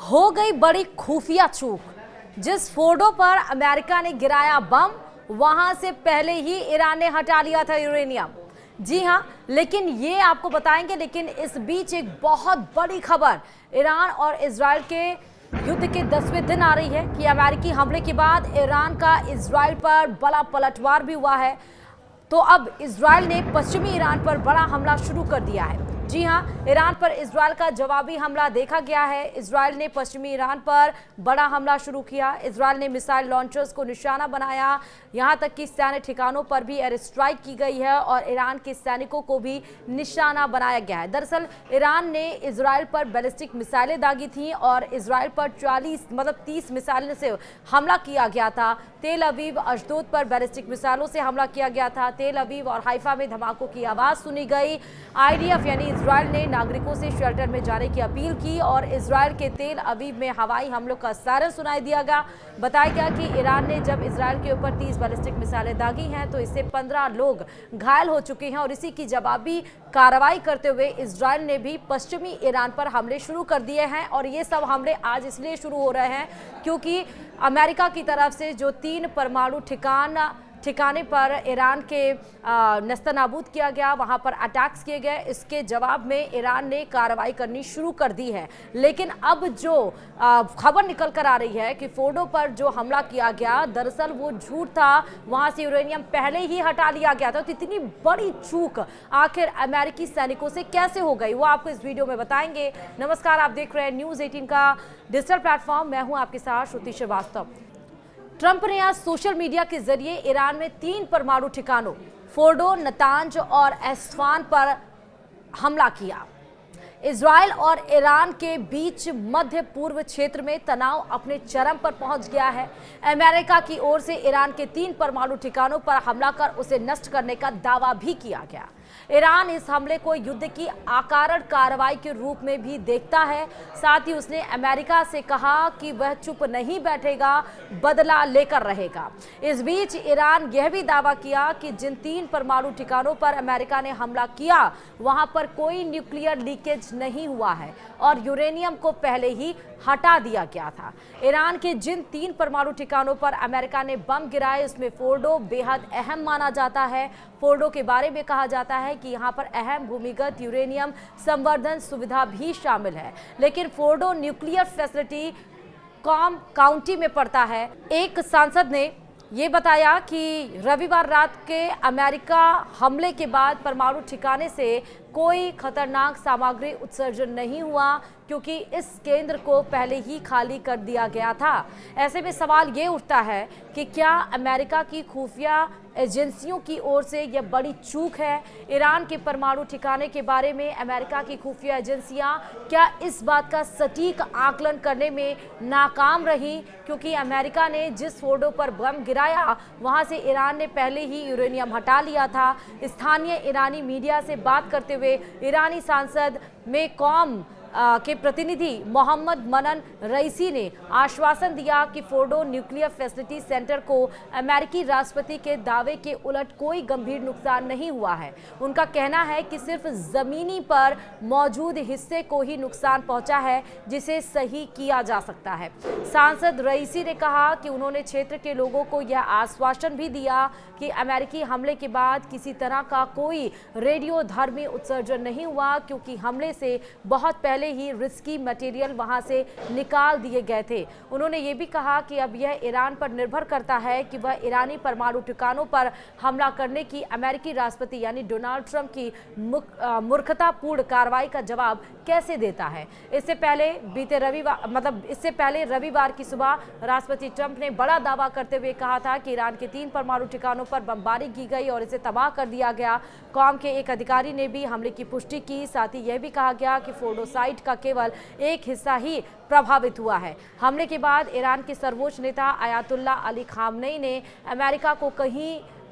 हो गई बड़ी खुफिया चूक। जिस फोर्डो पर अमेरिका ने गिराया बम, वहां से पहले ही ईरान ने हटा लिया था यूरेनियम। जी हां, लेकिन ये आपको बताएंगे। लेकिन इस बीच एक बहुत बड़ी खबर ईरान और इजराइल के युद्ध के 10वें दिन आ रही है कि अमेरिकी हमले के बाद ईरान का इजराइल पर बड़ा पलटवार भी हुआ है। तो अब इजराइल ने पश्चिमी ईरान पर बड़ा हमला शुरू कर दिया है। जी हां, ईरान पर इजराइल का जवाबी हमला देखा गया है। इजराइल ने पश्चिमी ईरान पर बड़ा हमला शुरू किया। इजराइल ने मिसाइल लॉन्चर्स को निशाना बनाया, यहां तक कि सैन्य ठिकानों पर भी एयर स्ट्राइक की गई है और ईरान के सैनिकों को भी निशाना बनाया गया है। दरअसल ईरान ने इजराइल पर बैलिस्टिक मिसाइलें दागी थी और इजराइल पर 30 मिसाइलों से हमला किया गया था। तेल अवीव, अशदोद पर बैलिस्टिक मिसाइलों से हमला किया गया था। तेल अवीव और हाइफा में धमाकों की आवाज सुनी गई। आईडीएफ यानी इजराइल ने नागरिकों से शेल्टर में जाने की अपील की और इजराइल के तेल अवीव में हवाई हमलों का सायरन सुनाई दिया गया। बताया गया कि ईरान ने जब इजराइल के ऊपर 30 बैलिस्टिक मिसाइलें दागी हैं तो इससे 15 लोग घायल हो चुके हैं और इसी की जवाबी कार्रवाई करते हुए इजराइल ने भी पश्चिमी ईरान पर हमले शुरू कर दिए हैं। और ये सब हमले आज इसलिए शुरू हो रहे हैं क्योंकि अमेरिका की तरफ से जो 3 परमाणु ठिकाने पर ईरान के नस्तनाबूद किया गया, वहां पर अटैक्स किए गए। इसके जवाब में ईरान ने कार्रवाई करनी शुरू कर दी है। लेकिन अब जो खबर निकल कर आ रही है कि फोर्डो पर जो हमला किया गया, दरअसल वो झूठ था। वहां से यूरेनियम पहले ही हटा लिया गया था। तो इतनी बड़ी चूक आखिर अमेरिकी सैनिकों से कैसे हो गई, वो आपको इस वीडियो में बताएंगे। नमस्कार, आप देख रहे हैं न्यूज़ 18 का डिजिटल प्लेटफॉर्म। मैं हूं आपके साथ श्रुति श्रीवास्तव। ट्रंप ने आज सोशल मीडिया के जरिए ईरान में 3 परमाणु ठिकानों फोर्डो, नतांज और एस्फान पर हमला किया। इजराइल और ईरान के बीच मध्य पूर्व क्षेत्र में तनाव अपने चरम पर पहुंच गया है। अमेरिका की ओर से ईरान के 3 परमाणु ठिकानों पर हमला कर उसे नष्ट करने का दावा भी किया गया। ईरान इस हमले को युद्ध की अकारण कार्रवाई के रूप में भी देखता है। साथ ही उसने अमेरिका से कहा कि वह चुप नहीं बैठेगा, बदला लेकर रहेगा। इस बीच ईरान यह भी दावा किया कि जिन 3 परमाणु ठिकानों पर अमेरिका ने हमला किया, वहां पर कोई न्यूक्लियर लीकेज नहीं हुआ है और यूरेनियम को पहले ही हटा दिया गया था। ईरान के जिन 3 परमाणु ठिकानों पर अमेरिका ने बम गिराए, उसमें फोर्डो बेहद अहम माना जाता है। फोर्डो के बारे में कहा जाता है कि यहाँ पर अहम भूमिगत यूरेनियम संवर्धन सुविधा भी शामिल है। लेकिन Fordow nuclear facility com county में पड़ता है। एक सांसद ने ये बताया कि रविवार रात के अमेरिका हमले के बाद परमाणु ठिकाने से कोई खतरनाक सामग्री उत्सर्जन नहीं हुआ क्योंकि इस केंद्र को पहले ही खाली कर दिया गया था। ऐसे में सवाल ये उठता है कि क्या अमेरिका की खुफिया एजेंसियों की ओर से यह बड़ी चूक है? ईरान के परमाणु ठिकाने के बारे में अमेरिका की खुफिया एजेंसियां क्या इस बात का सटीक आकलन करने में नाकाम रही? क्योंकि अमेरिका ने जिस फोर्डो पर बम गिराया, वहां से ईरान ने पहले ही यूरेनियम हटा लिया था। स्थानीय ईरानी मीडिया से बात करते हुए ईरानी सांसद मेकॉम के प्रतिनिधि मोहम्मद मनन रईसी ने आश्वासन दिया कि फोर्डो न्यूक्लियर फैसिलिटी सेंटर को अमेरिकी राष्ट्रपति के दावे के उलट कोई गंभीर नुकसान नहीं हुआ है। उनका कहना है कि सिर्फ जमीनी पर मौजूद हिस्से को ही नुकसान पहुंचा है, जिसे सही किया जा सकता है। सांसद रईसी ने कहा कि उन्होंने क्षेत्र के लोगों को यह आश्वासन भी दिया कि अमेरिकी हमले के बाद किसी तरह का कोई रेडियोधर्मी उत्सर्जन नहीं हुआ क्योंकि हमले से बहुत पहले ही रिस्की मटेरियल वहां से निकाल दिए गए थे। उन्होंने ये भी कहा कि अब यह ईरान पर निर्भर करता है कि वह ईरानी परमाणु ठिकानों पर हमला करने की अमेरिकी राष्ट्रपति यानी डोनाल्ड ट्रंप की मूर्खतापूर्ण कार्रवाई का जवाब कैसे देता है। इससे पहले रविवार की सुबह राष्ट्रपति ट्रंप ने बड़ा दावा करते हुए कहा था कि ईरान के 3 परमाणु ठिकानों पर बमबारी की गई और इसे तबाह कर दिया गया। कॉम के एक अधिकारी ने भी हमले की पुष्टि की। साथ ही यह भी कहा गया कि फोर्डो साइट का केवल एक हिस्सा ही प्रभावित हुआ है। हमले के बाद ईरान के सर्वोच्च नेता अयातुल्ला अली खामनेई ने अमेरिका को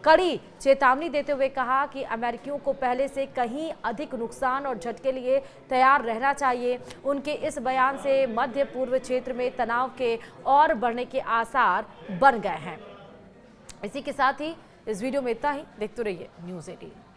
कड़ी चेतावनी देते हुए कहा कि अमेरिकियों को पहले से कहीं अधिक नुकसान और झटके लिए तैयार रहना चाहिए। उनके इस बयान से मध्य पूर्व क्षेत्र में तनाव के और बढ़ने के आसार बन गए हैं। इसी के साथ ही इस वीडियो में इतना ही। देखते रहिए न्यूज़ 18।